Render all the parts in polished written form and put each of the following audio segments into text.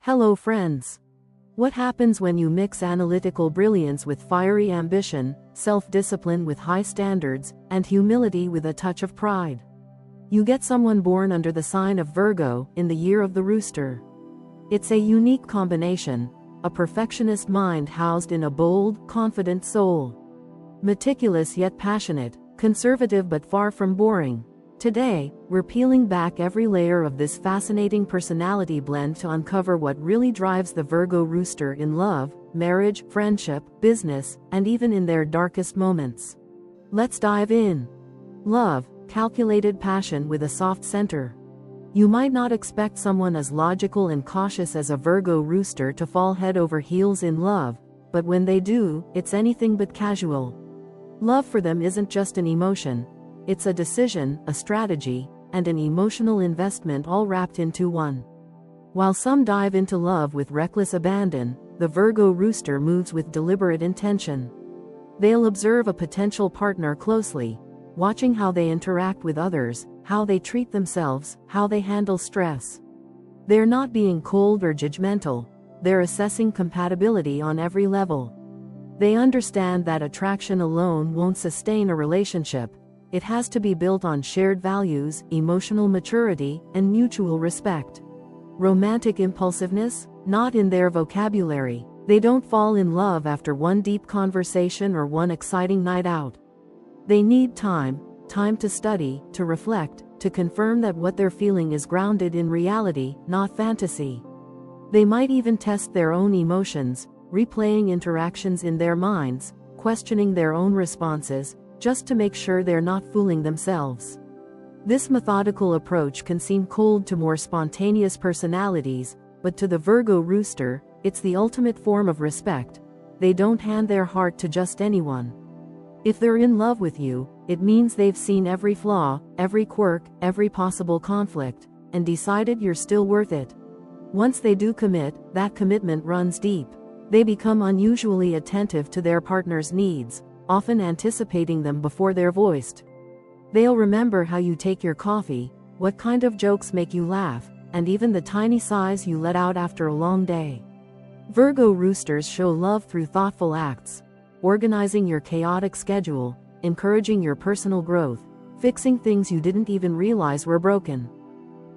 Hello friends. What happens when you mix analytical brilliance with fiery ambition, self-discipline with high standards, and humility with a touch of pride? You get someone born under the sign of Virgo, in the year of the rooster. It's a unique combination, a perfectionist mind housed in a bold, confident soul. Meticulous yet passionate, conservative but far from boring. Today, we're peeling back every layer of this fascinating personality blend to uncover what really drives the Virgo rooster in love, marriage, friendship, business, and even in their darkest moments. Let's dive in. Love, calculated passion with a soft center. You might not expect someone as logical and cautious as a Virgo rooster to fall head over heels in love, but when they do, it's anything but casual. Love for them isn't just an emotion. It's a decision, a strategy, and an emotional investment all wrapped into one. While some dive into love with reckless abandon, the Virgo rooster moves with deliberate intention. They'll observe a potential partner closely, watching how they interact with others, how they treat themselves, how they handle stress. They're not being cold or judgmental, they're assessing compatibility on every level. They understand that attraction alone won't sustain a relationship. It has to be built on shared values, emotional maturity, and mutual respect. Romantic impulsiveness? Not in their vocabulary. They don't fall in love after one deep conversation or one exciting night out. They need time to study, to reflect, to confirm that what they're feeling is grounded in reality, not fantasy. They might even test their own emotions, replaying interactions in their minds, questioning their own responses, just to make sure they're not fooling themselves. This methodical approach can seem cold to more spontaneous personalities, but to the Virgo rooster, it's the ultimate form of respect. They don't hand their heart to just anyone. If they're in love with you, it means they've seen every flaw, every quirk, every possible conflict, and decided you're still worth it. Once they do commit, that commitment runs deep. They become unusually attentive to their partner's needs, often anticipating them before they're voiced. They'll remember how you take your coffee, what kind of jokes make you laugh, and even the tiny sighs you let out after a long day. Virgo roosters show love through thoughtful acts, organizing your chaotic schedule, encouraging your personal growth, fixing things you didn't even realize were broken.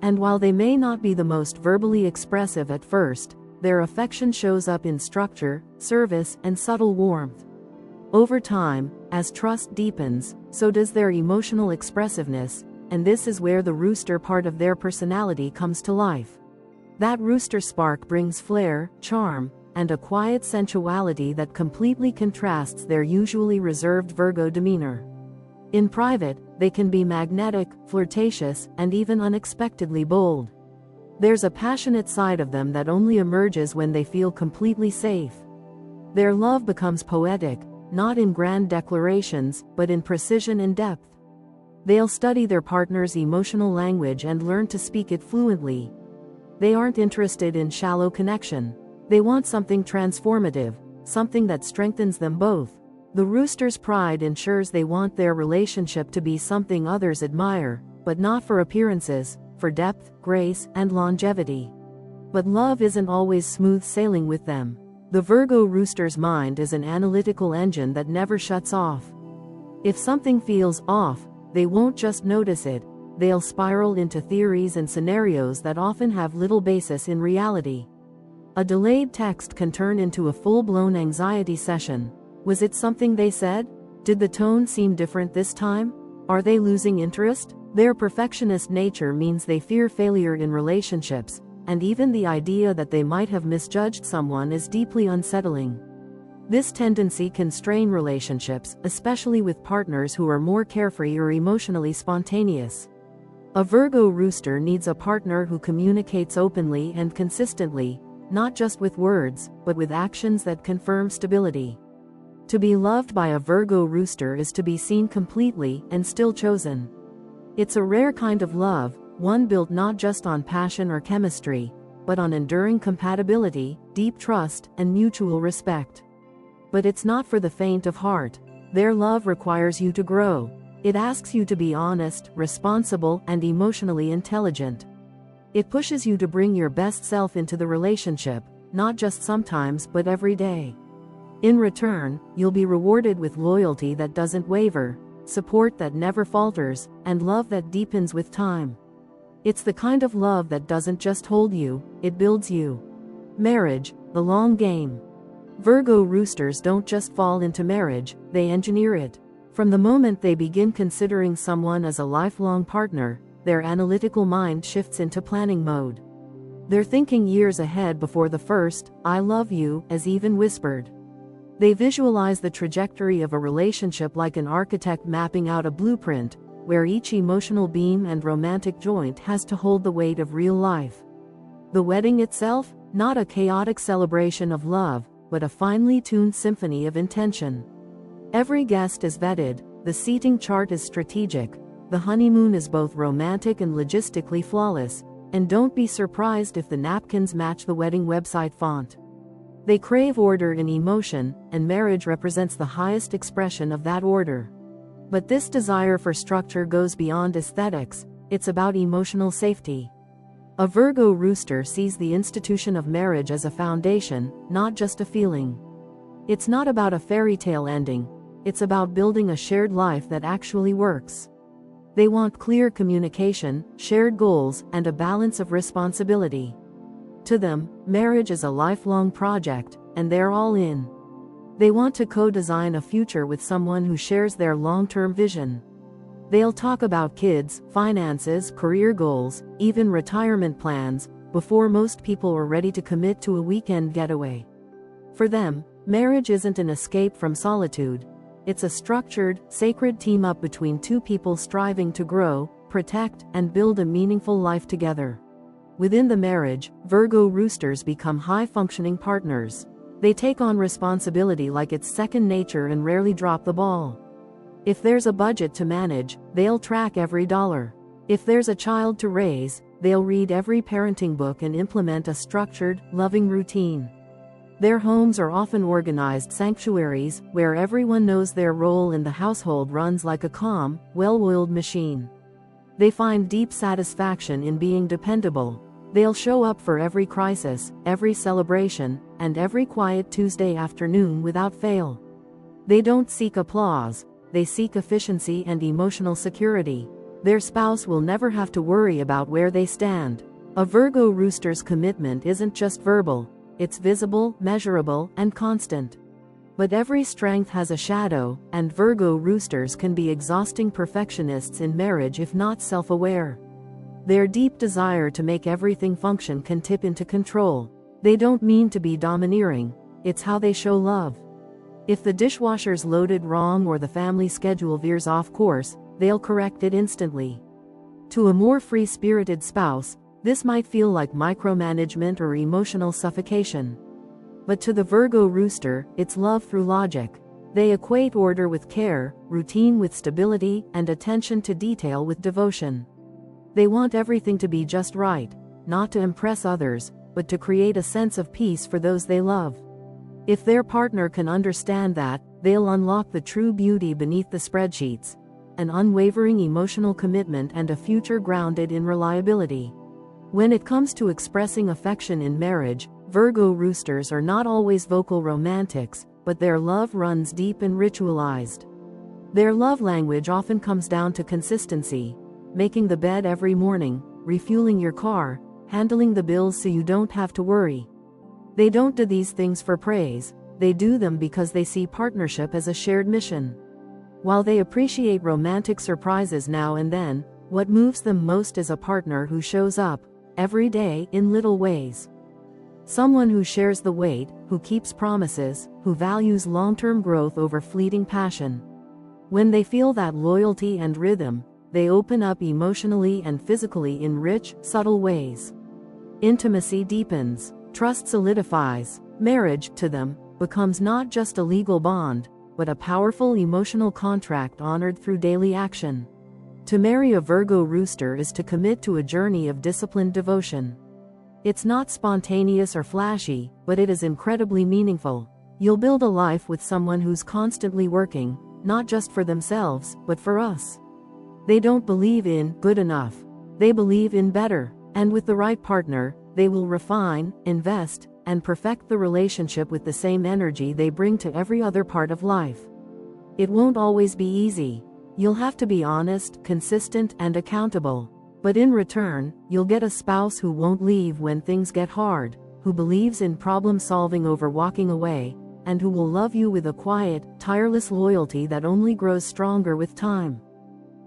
And while they may not be the most verbally expressive at first, their affection shows up in structure, service, and subtle warmth. Over time, as trust deepens, so does their emotional expressiveness, and this is where the rooster part of their personality comes to life. That rooster spark brings flair, charm, and a quiet sensuality that completely contrasts their usually reserved Virgo demeanor. In private, they can be magnetic, flirtatious, and even unexpectedly bold. There's a passionate side of them that only emerges when they feel completely safe. Their love becomes poetic, not in grand declarations, but in precision and depth. They'll study their partner's emotional language and learn to speak it fluently. They aren't interested in shallow connection. They want something transformative, something that strengthens them both. The rooster's pride ensures they want their relationship to be something others admire, but not for appearances, for depth, grace, and longevity. But love isn't always smooth sailing with them. The Virgo rooster's mind is an analytical engine that never shuts off. If something feels off, they won't just notice it, they'll spiral into theories and scenarios that often have little basis in reality. A delayed text can turn into a full-blown anxiety session. Was it something they said? Did the tone seem different this time? Are they losing interest? Their perfectionist nature means they fear failure in relationships, and even the idea that they might have misjudged someone is deeply unsettling. This tendency can strain relationships, especially with partners who are more carefree or emotionally spontaneous. A Virgo rooster needs a partner who communicates openly and consistently, not just with words, but with actions that confirm stability. To be loved by a Virgo rooster is to be seen completely and still chosen. It's a rare kind of love, one built not just on passion or chemistry, but on enduring compatibility, deep trust, and mutual respect. But it's not for the faint of heart. Their love requires you to grow. It asks you to be honest, responsible, and emotionally intelligent. It pushes you to bring your best self into the relationship, not just sometimes but every day. In return, you'll be rewarded with loyalty that doesn't waver, support that never falters, and love that deepens with time. It's the kind of love that doesn't just hold you, it builds you. Marriage, the long game. Virgo roosters don't just fall into marriage, they engineer it. From the moment they begin considering someone as a lifelong partner, their analytical mind shifts into planning mode. They're thinking years ahead before the first, "I love you," is even whispered. They visualize the trajectory of a relationship like an architect mapping out a blueprint, where each emotional beam and romantic joint has to hold the weight of real life. The wedding itself, not a chaotic celebration of love, but a finely tuned symphony of intention. Every guest is vetted, the seating chart is strategic, the honeymoon is both romantic and logistically flawless, and don't be surprised if the napkins match the wedding website font. They crave order in emotion, and marriage represents the highest expression of that order. But this desire for structure goes beyond aesthetics, it's about emotional safety. A Virgo rooster sees the institution of marriage as a foundation, not just a feeling. It's not about a fairy tale ending, it's about building a shared life that actually works. They want clear communication, shared goals, and a balance of responsibility. To them, marriage is a lifelong project, and they're all in. They want to co-design a future with someone who shares their long-term vision. They'll talk about kids, finances, career goals, even retirement plans, before most people are ready to commit to a weekend getaway. For them, marriage isn't an escape from solitude. It's a structured, sacred team-up between two people striving to grow, protect, and build a meaningful life together. Within the marriage, Virgo roosters become high-functioning partners. They take on responsibility like it's second nature and rarely drop the ball. If there's a budget to manage, they'll track every dollar. If there's a child to raise, they'll read every parenting book and implement a structured, loving routine. Their homes are often organized sanctuaries, where everyone knows their role in the household runs like a calm, well-oiled machine. They find deep satisfaction in being dependable. They'll show up for every crisis, every celebration, and every quiet Tuesday afternoon without fail. They don't seek applause, they seek efficiency and emotional security. Their spouse will never have to worry about where they stand. A Virgo rooster's commitment isn't just verbal, it's visible, measurable, and constant. But every strength has a shadow, and Virgo roosters can be exhausting perfectionists in marriage if not self-aware. Their deep desire to make everything function can tip into control. They don't mean to be domineering, it's how they show love. If the dishwasher's loaded wrong or the family schedule veers off course, they'll correct it instantly. To a more free-spirited spouse, this might feel like micromanagement or emotional suffocation. But to the Virgo rooster, it's love through logic. They equate order with care, routine with stability, and attention to detail with devotion. They want everything to be just right, not to impress others, but to create a sense of peace for those they love. If their partner can understand that, they'll unlock the true beauty beneath the spreadsheets, an unwavering emotional commitment and a future grounded in reliability. When it comes to expressing affection in marriage, Virgo roosters are not always vocal romantics, but their love runs deep and ritualized. Their love language often comes down to consistency, making the bed every morning, refueling your car, handling the bills so you don't have to worry. They don't do these things for praise, they do them because they see partnership as a shared mission. While they appreciate romantic surprises now and then, what moves them most is a partner who shows up, every day, in little ways. Someone who shares the weight, who keeps promises, who values long-term growth over fleeting passion. When they feel that loyalty and rhythm, they open up emotionally and physically in rich, subtle ways. Intimacy deepens, trust solidifies. Marriage, to them, becomes not just a legal bond, but a powerful emotional contract honored through daily action. To marry a Virgo rooster is to commit to a journey of disciplined devotion. It's not spontaneous or flashy, but it is incredibly meaningful. You'll build a life with someone who's constantly working, not just for themselves, but for us. They don't believe in good enough. They believe in better. And with the right partner, they will refine, invest, and perfect the relationship with the same energy they bring to every other part of life. It won't always be easy. You'll have to be honest, consistent, and accountable. But in return, you'll get a spouse who won't leave when things get hard, who believes in problem solving over walking away, and who will love you with a quiet, tireless loyalty that only grows stronger with time.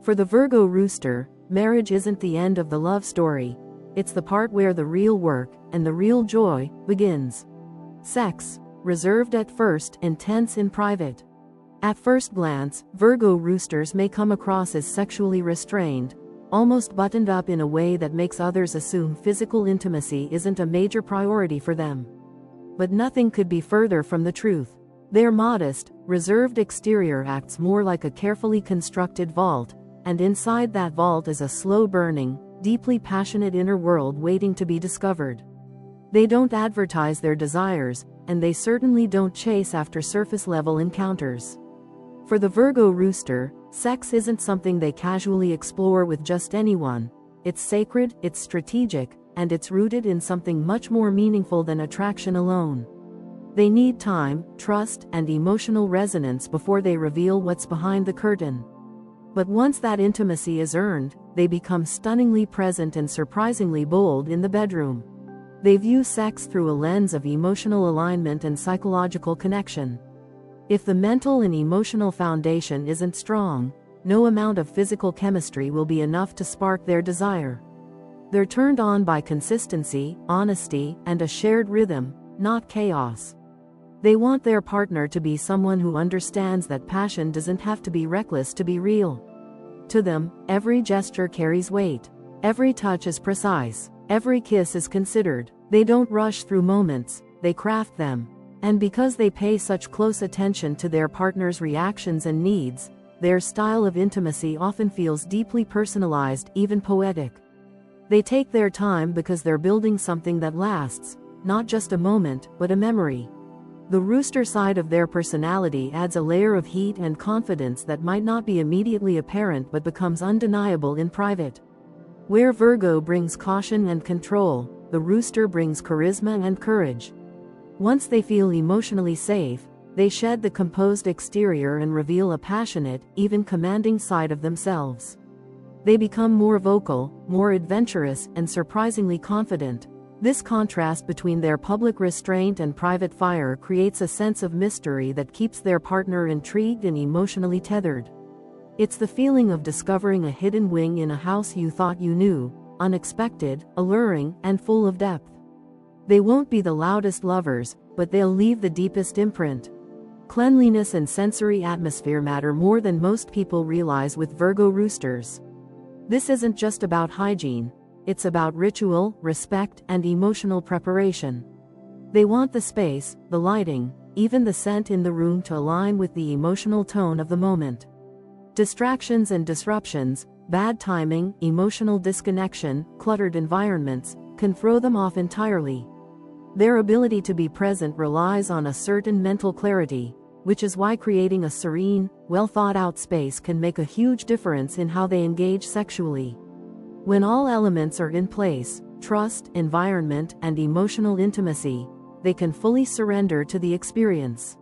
For the Virgo Rooster, marriage isn't the end of the love story. It's the part where the real work and the real joy begins. Sex, reserved at first, intense in private. At first glance, Virgo roosters may come across as sexually restrained, almost buttoned up in a way that makes others assume physical intimacy isn't a major priority for them. But nothing could be further from the truth. Their modest, reserved exterior acts more like a carefully constructed vault, and inside that vault is a slow-burning, deeply passionate inner world waiting to be discovered. They don't advertise their desires, and they certainly don't chase after surface-level encounters. For the Virgo Rooster, sex isn't something they casually explore with just anyone. It's sacred, it's strategic, and it's rooted in something much more meaningful than attraction alone. They need time, trust, and emotional resonance before they reveal what's behind the curtain. But once that intimacy is earned, they become stunningly present and surprisingly bold in the bedroom. They view sex through a lens of emotional alignment and psychological connection. If the mental and emotional foundation isn't strong, no amount of physical chemistry will be enough to spark their desire. They're turned on by consistency, honesty, and a shared rhythm, not chaos. They want their partner to be someone who understands that passion doesn't have to be reckless to be real. To them, every gesture carries weight. Every touch is precise. Every kiss is considered. They don't rush through moments, they craft them. And because they pay such close attention to their partner's reactions and needs, their style of intimacy often feels deeply personalized, even poetic. They take their time because they're building something that lasts, not just a moment, but a memory. The rooster side of their personality adds a layer of heat and confidence that might not be immediately apparent but becomes undeniable in private. Where Virgo brings caution and control, the rooster brings charisma and courage. Once they feel emotionally safe, they shed the composed exterior and reveal a passionate, even commanding side of themselves. They become more vocal, more adventurous, and surprisingly confident. This contrast between their public restraint and private fire creates a sense of mystery that keeps their partner intrigued and emotionally tethered. It's the feeling of discovering a hidden wing in a house you thought you knew, unexpected, alluring, and full of depth. They won't be the loudest lovers, but they'll leave the deepest imprint. Cleanliness and sensory atmosphere matter more than most people realize with Virgo roosters. This isn't just about hygiene, it's about ritual, respect, and emotional preparation. They want the space, the lighting, even the scent in the room to align with the emotional tone of the moment. Distractions and disruptions, bad timing, emotional disconnection, cluttered environments, can throw them off entirely. Their ability to be present relies on a certain mental clarity, which is why creating a serene, well-thought-out space can make a huge difference in how they engage sexually. When all elements are in place, trust, environment, and emotional intimacy, they can fully surrender to the experience.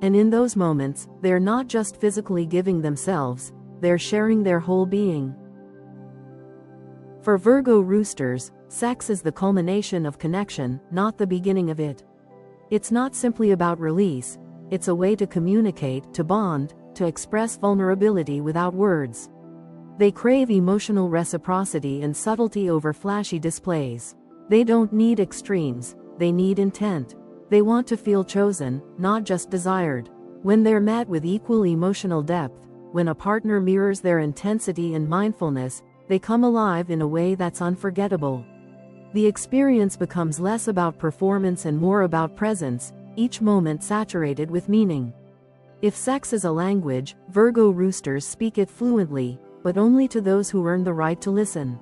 And in those moments, they're not just physically giving themselves, they're sharing their whole being. For Virgo roosters, sex is the culmination of connection, not the beginning of it. It's not simply about release, it's a way to communicate, to bond, to express vulnerability without words. They crave emotional reciprocity and subtlety over flashy displays. They don't need extremes, they need intent. They want to feel chosen, not just desired. When they're met with equal emotional depth, when a partner mirrors their intensity and mindfulness, they come alive in a way that's unforgettable. The experience becomes less about performance and more about presence, each moment saturated with meaning. If sex is a language, Virgo roosters speak it fluently, but only to those who earn the right to listen.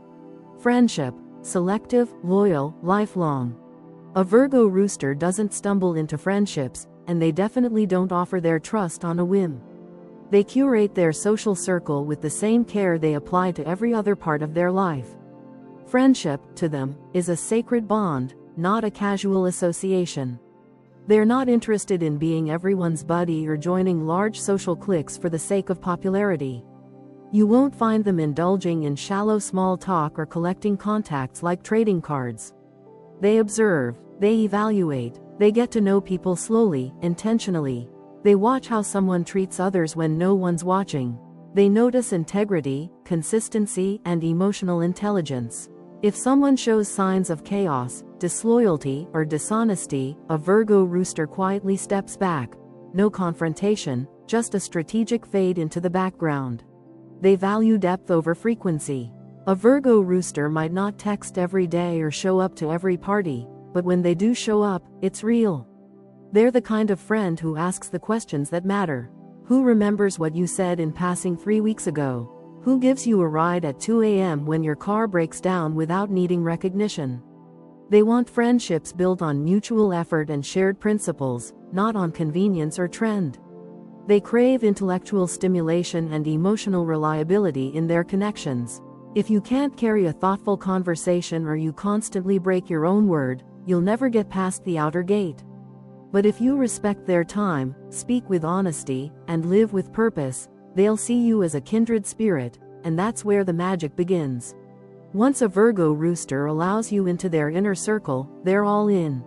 Friendship, selective, loyal, lifelong. A Virgo rooster doesn't stumble into friendships, and they definitely don't offer their trust on a whim. They curate their social circle with the same care they apply to every other part of their life. Friendship, to them, is a sacred bond, not a casual association. They're not interested in being everyone's buddy or joining large social cliques for the sake of popularity. You won't find them indulging in shallow small talk or collecting contacts like trading cards. They observe, they evaluate, they get to know people slowly, intentionally. They watch how someone treats others when no one's watching. They notice integrity, consistency, and emotional intelligence. If someone shows signs of chaos, disloyalty, or dishonesty, a Virgo rooster quietly steps back. No confrontation, just a strategic fade into the background. They value depth over frequency. A Virgo rooster might not text every day or show up to every party, but when they do show up, it's real. They're the kind of friend who asks the questions that matter. Who remembers what you said in passing 3 weeks ago? Who gives you a ride at 2 a.m. when your car breaks down without needing recognition? They want friendships built on mutual effort and shared principles, not on convenience or trend. They crave intellectual stimulation and emotional reliability in their connections. If you can't carry a thoughtful conversation or you constantly break your own word, you'll never get past the outer gate. But if you respect their time, speak with honesty, and live with purpose, they'll see you as a kindred spirit, and that's where the magic begins. Once a Virgo rooster allows you into their inner circle, they're all in.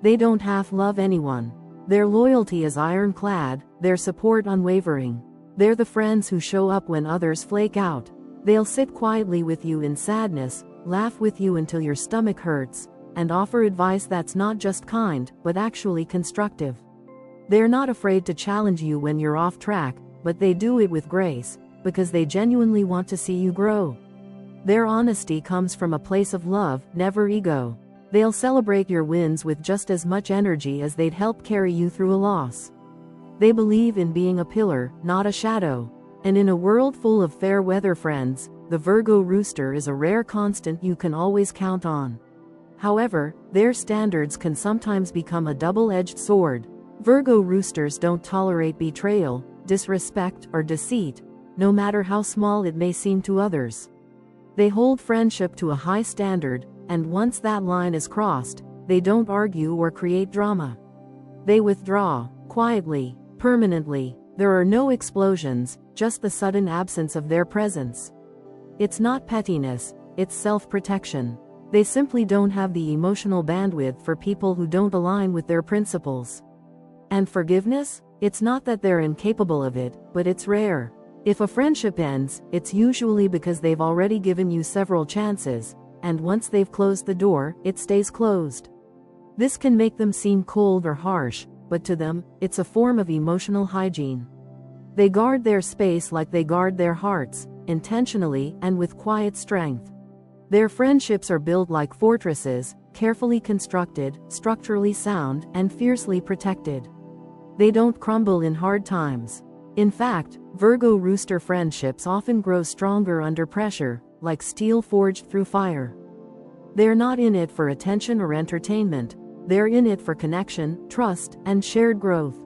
They don't half love anyone. Their loyalty is ironclad, their support unwavering. They're the friends who show up when others flake out. They'll sit quietly with you in sadness, laugh with you until your stomach hurts, and offer advice that's not just kind, but actually constructive. They're not afraid to challenge you when you're off track, but they do it with grace, because they genuinely want to see you grow. Their honesty comes from a place of love, never ego. They'll celebrate your wins with just as much energy as they'd help carry you through a loss. They believe in being a pillar, not a shadow. And in a world full of fair weather friends, the Virgo rooster is a rare constant you can always count on. However, their standards can sometimes become a double-edged sword. Virgo roosters don't tolerate betrayal, disrespect, or deceit, no matter how small it may seem to others. They hold friendship to a high standard, and once that line is crossed, they don't argue or create drama. They withdraw, quietly, permanently. There are no explosions, just the sudden absence of their presence. It's not pettiness, it's self-protection. They simply don't have the emotional bandwidth for people who don't align with their principles. And forgiveness? It's not that they're incapable of it, but it's rare. If a friendship ends, it's usually because they've already given you several chances, and once they've closed the door, it stays closed. This can make them seem cold or harsh, but to them, it's a form of emotional hygiene. They guard their space like they guard their hearts, intentionally and with quiet strength. Their friendships are built like fortresses, carefully constructed, structurally sound, and fiercely protected. They don't crumble in hard times. In fact, Virgo rooster friendships often grow stronger under pressure, like steel forged through fire. They're not in it for attention or entertainment. They're in it for connection, trust, and shared growth.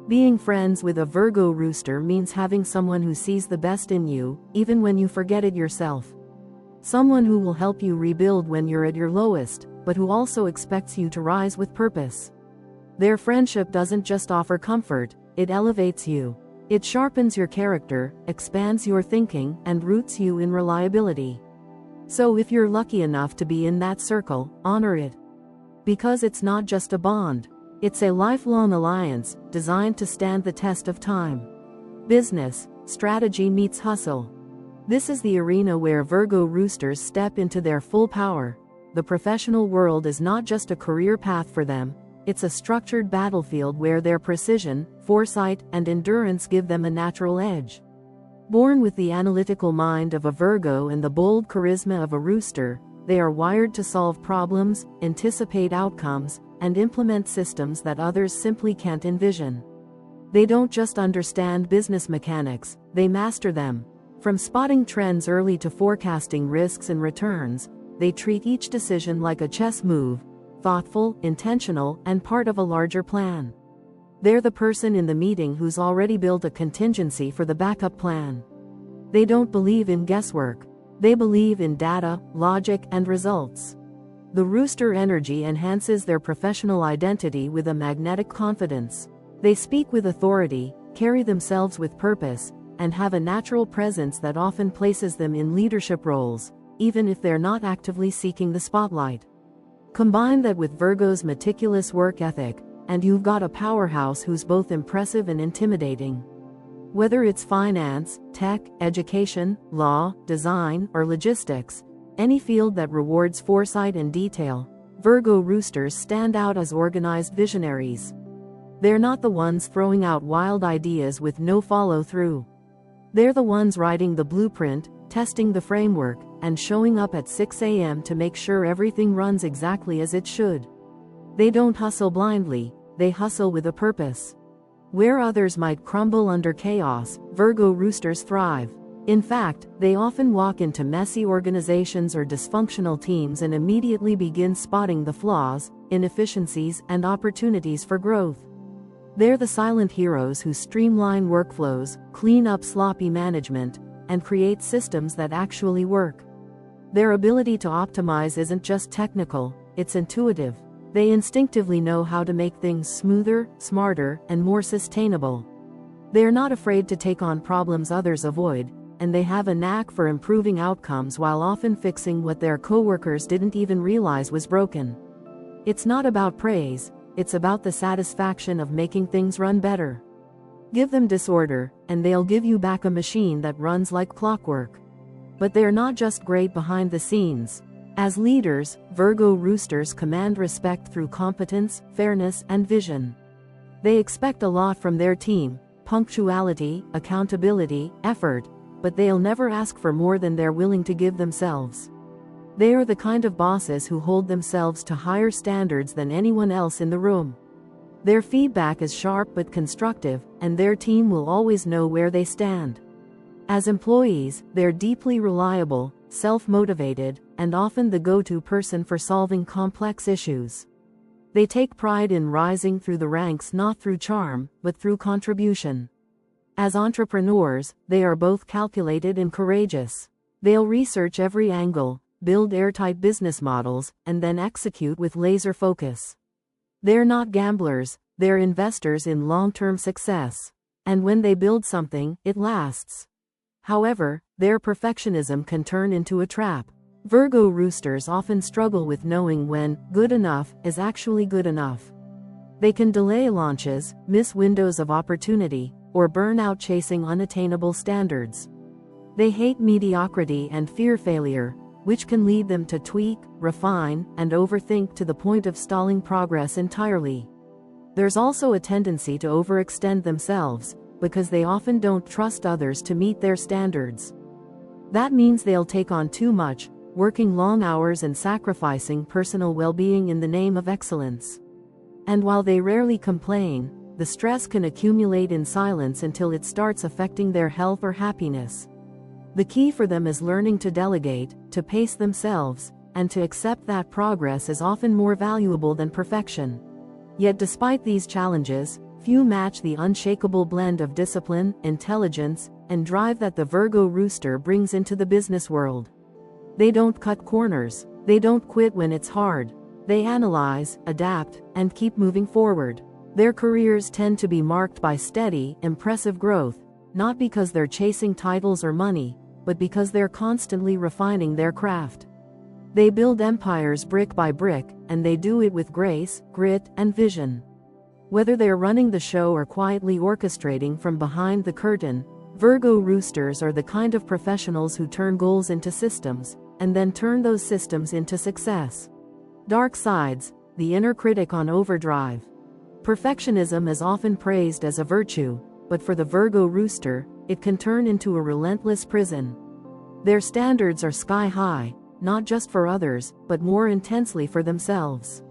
Being friends with a Virgo rooster means having someone who sees the best in you, even when you forget it yourself. Someone who will help you rebuild when you're at your lowest, but who also expects you to rise with purpose. Their friendship doesn't just offer comfort, it elevates you. It sharpens your character, expands your thinking, and roots you in reliability. So if you're lucky enough to be in that circle, honor it. Because it's not just a bond. It's a lifelong alliance, designed to stand the test of time. Business, strategy meets hustle. This is the arena where Virgo roosters step into their full power. The professional world is not just a career path for them, it's a structured battlefield where their precision, foresight, and endurance give them a natural edge. Born with the analytical mind of a Virgo and the bold charisma of a rooster, they are wired to solve problems, anticipate outcomes, and implement systems that others simply can't envision. They don't just understand business mechanics, they master them. From spotting trends early to forecasting risks and returns, they treat each decision like a chess move, thoughtful, intentional, and part of a larger plan. They're the person in the meeting who's already built a contingency for the backup plan. They don't believe in guesswork. They believe in data, logic, and results. The rooster energy enhances their professional identity with a magnetic confidence. They speak with authority, carry themselves with purpose, and have a natural presence that often places them in leadership roles, even if they're not actively seeking the spotlight. Combine that with Virgo's meticulous work ethic, and you've got a powerhouse who's both impressive and intimidating. Whether it's finance, tech, education, law, design, or logistics, any field that rewards foresight and detail, Virgo roosters stand out as organized visionaries. They're not the ones throwing out wild ideas with no follow-through. They're the ones writing the blueprint, testing the framework, and showing up at 6 a.m. to make sure everything runs exactly as it should. They don't hustle blindly, they hustle with a purpose. Where others might crumble under chaos, Virgo roosters thrive. In fact, they often walk into messy organizations or dysfunctional teams and immediately begin spotting the flaws, inefficiencies, and opportunities for growth. They're the silent heroes who streamline workflows, clean up sloppy management, and create systems that actually work. Their ability to optimize isn't just technical, it's intuitive. They instinctively know how to make things smoother, smarter, and more sustainable. They're not afraid to take on problems others avoid, and they have a knack for improving outcomes while often fixing what their coworkers didn't even realize was broken. It's not about praise, it's about the satisfaction of making things run better. Give them disorder, and they'll give you back a machine that runs like clockwork. But they're not just great behind the scenes. As leaders, Virgo roosters command respect through competence, fairness, and vision. They expect a lot from their team: punctuality, accountability, effort, but they'll never ask for more than they're willing to give themselves. They are the kind of bosses who hold themselves to higher standards than anyone else in the room. Their feedback is sharp but constructive, and their team will always know where they stand. As employees, they're deeply reliable, self-motivated, and often the go-to person for solving complex issues. They take pride in rising through the ranks not through charm, but through contribution. As entrepreneurs, they are both calculated and courageous. They'll research every angle, build airtight business models, and then execute with laser focus. They're not gamblers, they're investors in long-term success. And when they build something, it lasts. However, their perfectionism can turn into a trap. Virgo roosters often struggle with knowing when good enough is actually good enough. They can delay launches, miss windows of opportunity, or burn out chasing unattainable standards. They hate mediocrity and fear failure, which can lead them to tweak, refine, and overthink to the point of stalling progress entirely. There's also a tendency to overextend themselves, because they often don't trust others to meet their standards. That means they'll take on too much, working long hours and sacrificing personal well-being in the name of excellence. And while they rarely complain, the stress can accumulate in silence until it starts affecting their health or happiness. The key for them is learning to delegate, to pace themselves, and to accept that progress is often more valuable than perfection. Yet despite these challenges, few match the unshakable blend of discipline, intelligence, and drive that the Virgo rooster brings into the business world. They don't cut corners, they don't quit when it's hard. They analyze, adapt, and keep moving forward. Their careers tend to be marked by steady, impressive growth, not because they're chasing titles or money, but because they're constantly refining their craft. They build empires brick by brick, and they do it with grace, grit, and vision. Whether they're running the show or quietly orchestrating from behind the curtain, Virgo roosters are the kind of professionals who turn goals into systems, and then turn those systems into success. Dark sides, the inner critic on overdrive. Perfectionism is often praised as a virtue, but for the Virgo rooster, it can turn into a relentless prison. Their standards are sky high, not just for others, but more intensely for themselves.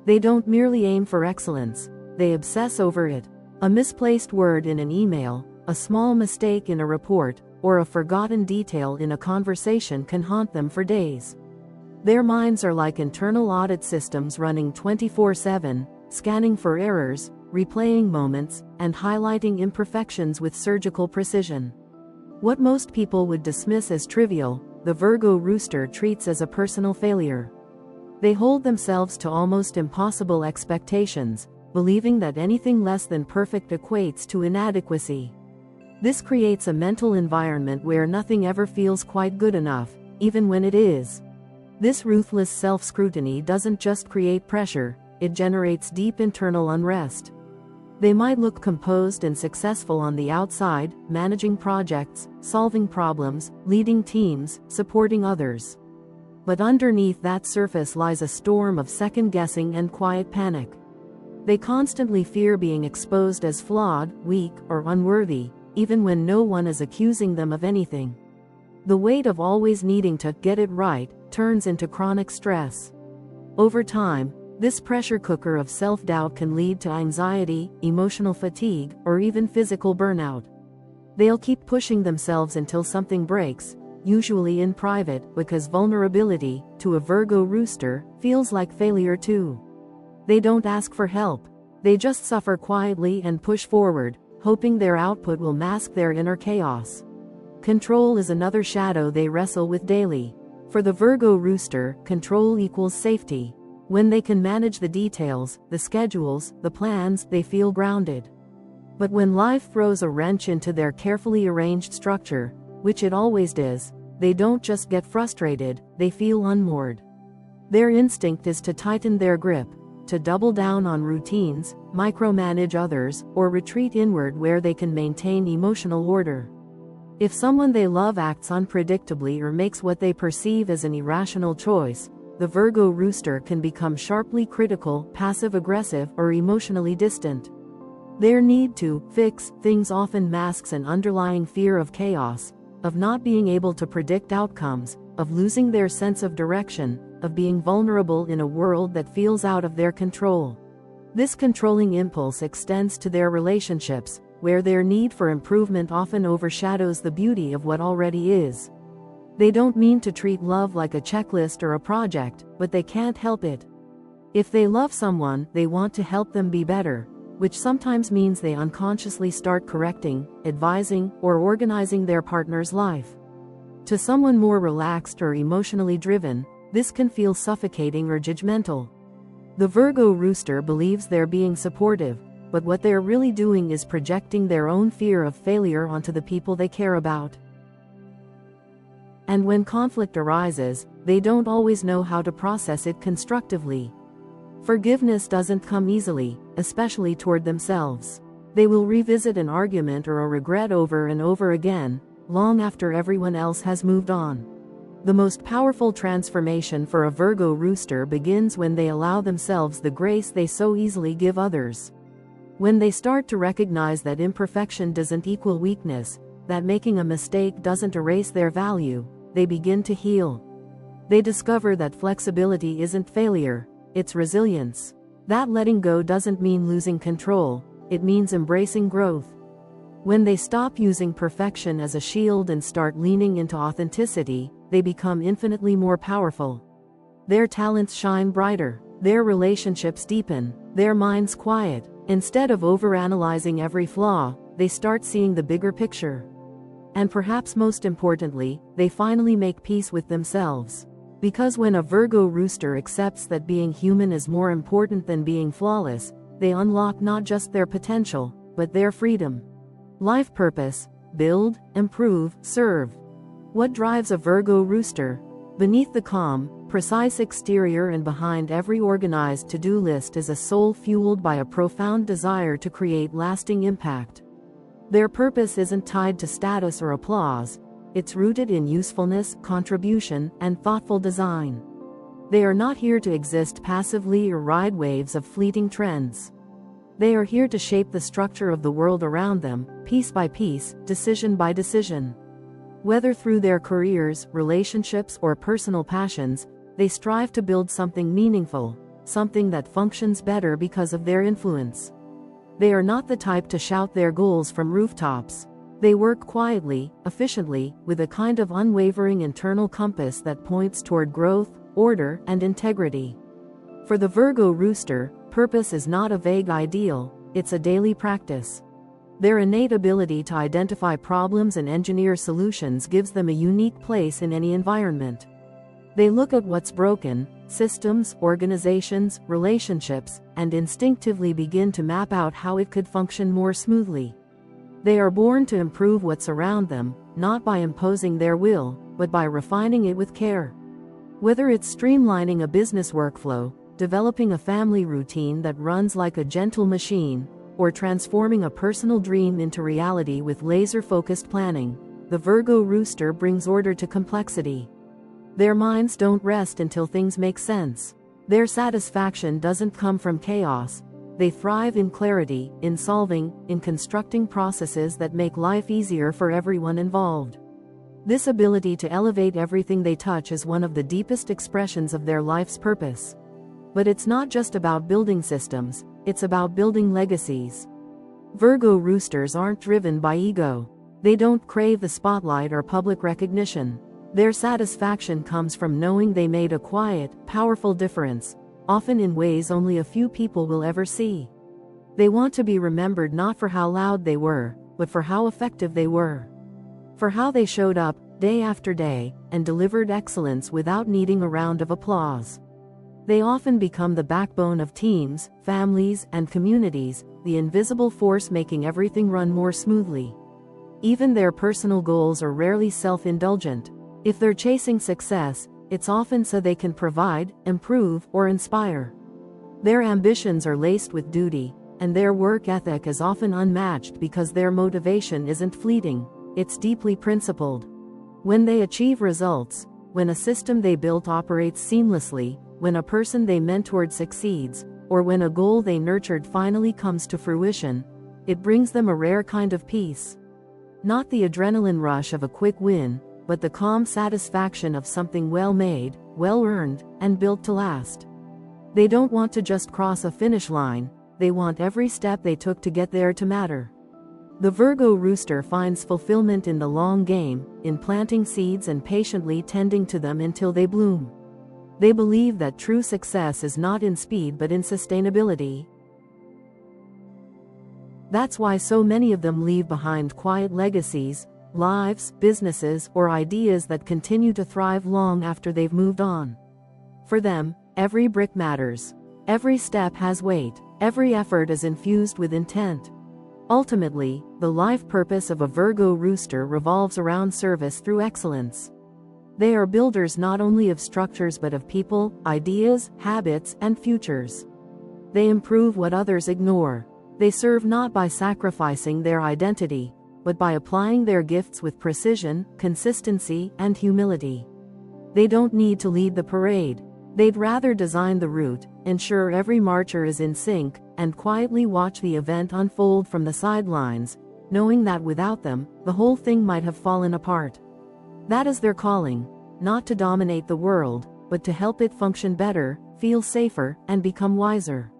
They don't merely aim for excellence, they obsess over it. A misplaced word in an email, a small mistake in a report, or a forgotten detail in a conversation can haunt them for days. Their minds are like internal audit systems running 24/7, scanning for errors, replaying moments, and highlighting imperfections with surgical precision. What most people would dismiss as trivial, the Virgo Rooster treats as a personal failure. They hold themselves to almost impossible expectations, believing that anything less than perfect equates to inadequacy. This creates a mental environment where nothing ever feels quite good enough, even when it is. This ruthless self-scrutiny doesn't just create pressure, it generates deep internal unrest. They might look composed and successful on the outside, managing projects, solving problems, leading teams, supporting others. But underneath that surface lies a storm of second-guessing and quiet panic. They constantly fear being exposed as flawed, weak, or unworthy, even when no one is accusing them of anything. The weight of always needing to get it right turns into chronic stress. Over time, this pressure cooker of self-doubt can lead to anxiety, emotional fatigue, or even physical burnout. They'll keep pushing themselves until something breaks, usually in private, because vulnerability, to a Virgo Rooster, feels like failure too. They don't ask for help. They just suffer quietly and push forward, hoping their output will mask their inner chaos. Control is another shadow they wrestle with daily. For the Virgo Rooster, control equals safety. When they can manage the details, the schedules, the plans, they feel grounded. But when life throws a wrench into their carefully arranged structure, which it always does, they don't just get frustrated, they feel unmoored. Their instinct is to tighten their grip, to double down on routines, micromanage others, or retreat inward where they can maintain emotional order. If someone they love acts unpredictably or makes what they perceive as an irrational choice, the Virgo Rooster can become sharply critical, passive-aggressive, or emotionally distant. Their need to fix things often masks an underlying fear of chaos, of not being able to predict outcomes, of losing their sense of direction, of being vulnerable in a world that feels out of their control. This controlling impulse extends to their relationships, where their need for improvement often overshadows the beauty of what already is. They don't mean to treat love like a checklist or a project, but they can't help it. If they love someone, they want to help them be better, which sometimes means they unconsciously start correcting, advising, or organizing their partner's life. To someone more relaxed or emotionally driven, this can feel suffocating or judgmental. The Virgo Rooster believes they're being supportive, but what they're really doing is projecting their own fear of failure onto the people they care about. And when conflict arises, they don't always know how to process it constructively. Forgiveness doesn't come easily, especially toward themselves. They will revisit an argument or a regret over and over again, long after everyone else has moved on. The most powerful transformation for a Virgo Rooster begins when they allow themselves the grace they so easily give others. When they start to recognize that imperfection doesn't equal weakness, that making a mistake doesn't erase their value, they begin to heal. They discover that flexibility isn't failure, it's resilience. That letting go doesn't mean losing control, it means embracing growth. When they stop using perfection as a shield and start leaning into authenticity, they become infinitely more powerful. Their talents shine brighter, their relationships deepen, their minds quiet. Instead of overanalyzing every flaw, they start seeing the bigger picture. And perhaps most importantly, they finally make peace with themselves. Because when a Virgo Rooster accepts that being human is more important than being flawless, they unlock not just their potential, but their freedom. Life purpose: build, improve, serve. What drives a Virgo Rooster? Beneath the calm, precise exterior and behind every organized to-do list is a soul fueled by a profound desire to create lasting impact. Their purpose isn't tied to status or applause, it's rooted in usefulness, contribution, and thoughtful design. They are not here to exist passively or ride waves of fleeting trends. They are here to shape the structure of the world around them, piece by piece, decision by decision. Whether through their careers, relationships, or personal passions, they strive to build something meaningful, something that functions better because of their influence. They are not the type to shout their goals from rooftops. They work quietly, efficiently, with a kind of unwavering internal compass that points toward growth, order, and integrity. For the Virgo Rooster, purpose is not a vague ideal, it's a daily practice. Their innate ability to identify problems and engineer solutions gives them a unique place in any environment. They look at what's broken, systems, organizations, relationships, and instinctively begin to map out how it could function more smoothly. They are born to improve what's around them, not by imposing their will, but by refining it with care. Whether it's streamlining a business workflow, developing a family routine that runs like a gentle machine, or transforming a personal dream into reality with laser-focused planning, the Virgo Rooster brings order to complexity. Their minds don't rest until things make sense. Their satisfaction doesn't come from chaos. They thrive in clarity, in solving, in constructing processes that make life easier for everyone involved. This ability to elevate everything they touch is one of the deepest expressions of their life's purpose. But it's not just about building systems, it's about building legacies. Virgo Roosters aren't driven by ego. They don't crave the spotlight or public recognition. Their satisfaction comes from knowing they made a quiet, powerful difference, often in ways only a few people will ever see. They want to be remembered not for how loud they were, but for how effective they were. For how they showed up, day after day, and delivered excellence without needing a round of applause. They often become the backbone of teams, families, and communities, the invisible force making everything run more smoothly. Even their personal goals are rarely self-indulgent. If they're chasing success, it's often so they can provide, improve, or inspire. Their ambitions are laced with duty, and their work ethic is often unmatched because their motivation isn't fleeting, it's deeply principled. When they achieve results, when a system they built operates seamlessly, when a person they mentored succeeds, or when a goal they nurtured finally comes to fruition, it brings them a rare kind of peace. Not the adrenaline rush of a quick win, but the calm satisfaction of something well-made, well-earned, and built to last. They don't want to just cross a finish line, they want every step they took to get there to matter. The Virgo Rooster finds fulfillment in the long game, in planting seeds and patiently tending to them until they bloom. They believe that true success is not in speed but in sustainability. That's why so many of them leave behind quiet legacies, lives, businesses, or ideas that continue to thrive long after they've moved on. For them, every brick matters. Every step has weight. Every effort is infused with intent. Ultimately, the life purpose of a Virgo Rooster revolves around service through excellence. They are builders not only of structures but of people, ideas, habits, and futures. They improve what others ignore. They serve not by sacrificing their identity, but by applying their gifts with precision, consistency, and humility. They don't need to lead the parade. They'd rather design the route, ensure every marcher is in sync, and quietly watch the event unfold from the sidelines, knowing that without them, the whole thing might have fallen apart. That is their calling, not to dominate the world, but to help it function better, feel safer, and become wiser.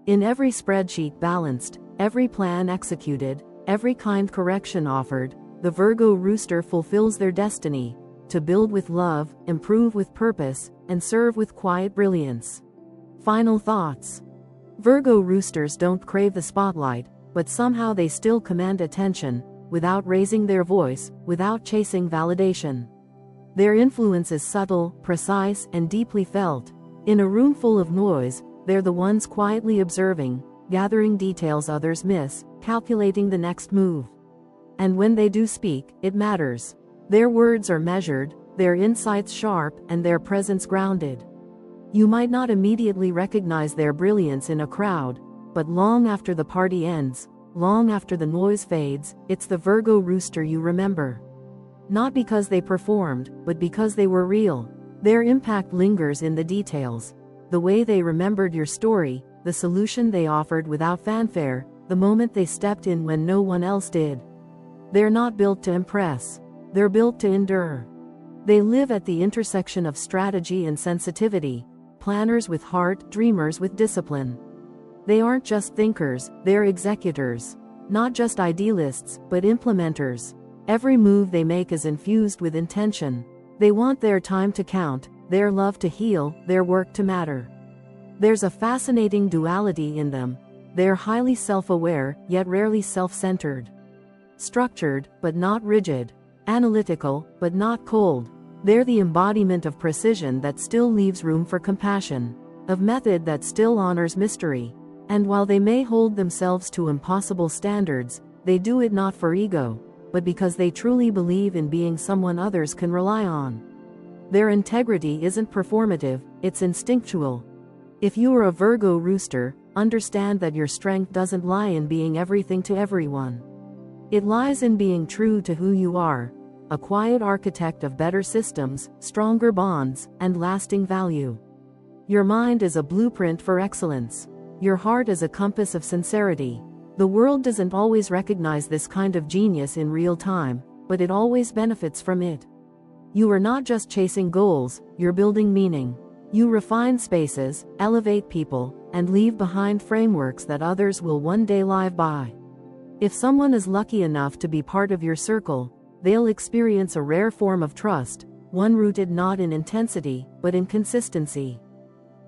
In every spreadsheet balanced, every plan executed, every kind correction offered, the Virgo Rooster fulfills their destiny, to build with love, improve with purpose, and serve with quiet brilliance. Final thoughts. Virgo Roosters don't crave the spotlight, but somehow they still command attention, without raising their voice, without chasing validation. Their influence is subtle, precise, and deeply felt. In a room full of noise, they're the ones quietly observing, gathering details others miss, calculating the next move. And when they do speak, it matters. Their words are measured, their insights sharp, and their presence grounded. You might not immediately recognize their brilliance in a crowd, but long after the party ends, long after the noise fades, it's the Virgo Rooster you remember. Not because they performed, but because they were real. Their impact lingers in the details. The way they remembered your story, the solution they offered without fanfare, the moment they stepped in when no one else did. They're not built to impress. They're built to endure. They live at the intersection of strategy and sensitivity, planners with heart, dreamers with discipline. They aren't just thinkers, they're executors. Not just idealists, but implementers. Every move they make is infused with intention. They want their time to count, their love to heal, their work to matter. There's a fascinating duality in them. They are highly self-aware, yet rarely self-centered. Structured, but not rigid. Analytical, but not cold. They're the embodiment of precision that still leaves room for compassion. Of method that still honors mystery. And while they may hold themselves to impossible standards, they do it not for ego, but because they truly believe in being someone others can rely on. Their integrity isn't performative, it's instinctual. If you are a Virgo Rooster, understand that your strength doesn't lie in being everything to everyone. It lies in being true to who you are, a quiet architect of better systems, stronger bonds, and lasting value. Your mind is a blueprint for excellence. Your heart is a compass of sincerity. The world doesn't always recognize this kind of genius in real time, but it always benefits from it. You are not just chasing goals, you're building meaning. You refine spaces, elevate people, and leave behind frameworks that others will one day live by. If someone is lucky enough to be part of your circle, they'll experience a rare form of trust, one rooted not in intensity, but in consistency.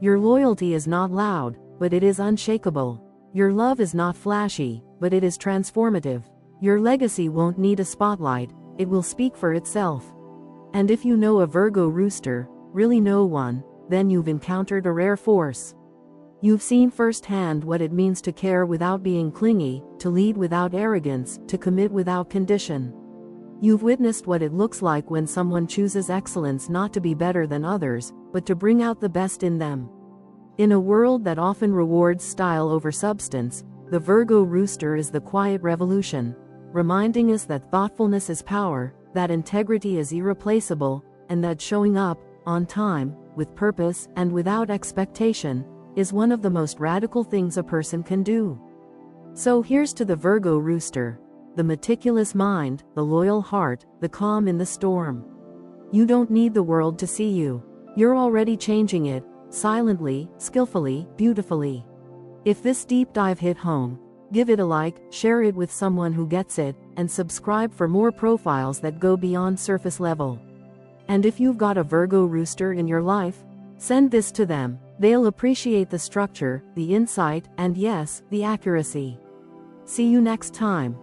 Your loyalty is not loud, but it is unshakable. Your love is not flashy, but it is transformative. Your legacy won't need a spotlight, it will speak for itself. And if you know a Virgo Rooster, really know one, then you've encountered a rare force. You've seen firsthand what it means to care without being clingy, to lead without arrogance, to commit without condition. You've witnessed what it looks like when someone chooses excellence not to be better than others, but to bring out the best in them. In a world that often rewards style over substance, the Virgo Rooster is the quiet revolution, reminding us that thoughtfulness is power, that integrity is irreplaceable, and that showing up, on time, with purpose, and without expectation, is one of the most radical things a person can do. So here's to the Virgo Rooster. The meticulous mind, the loyal heart, the calm in the storm. You don't need the world to see you. You're already changing it, silently, skillfully, beautifully. If this deep dive hit home, give it a like, share it with someone who gets it, and subscribe for more profiles that go beyond surface level. And if you've got a Virgo Rooster in your life, send this to them. They'll appreciate the structure, the insight, and yes, the accuracy. See you next time.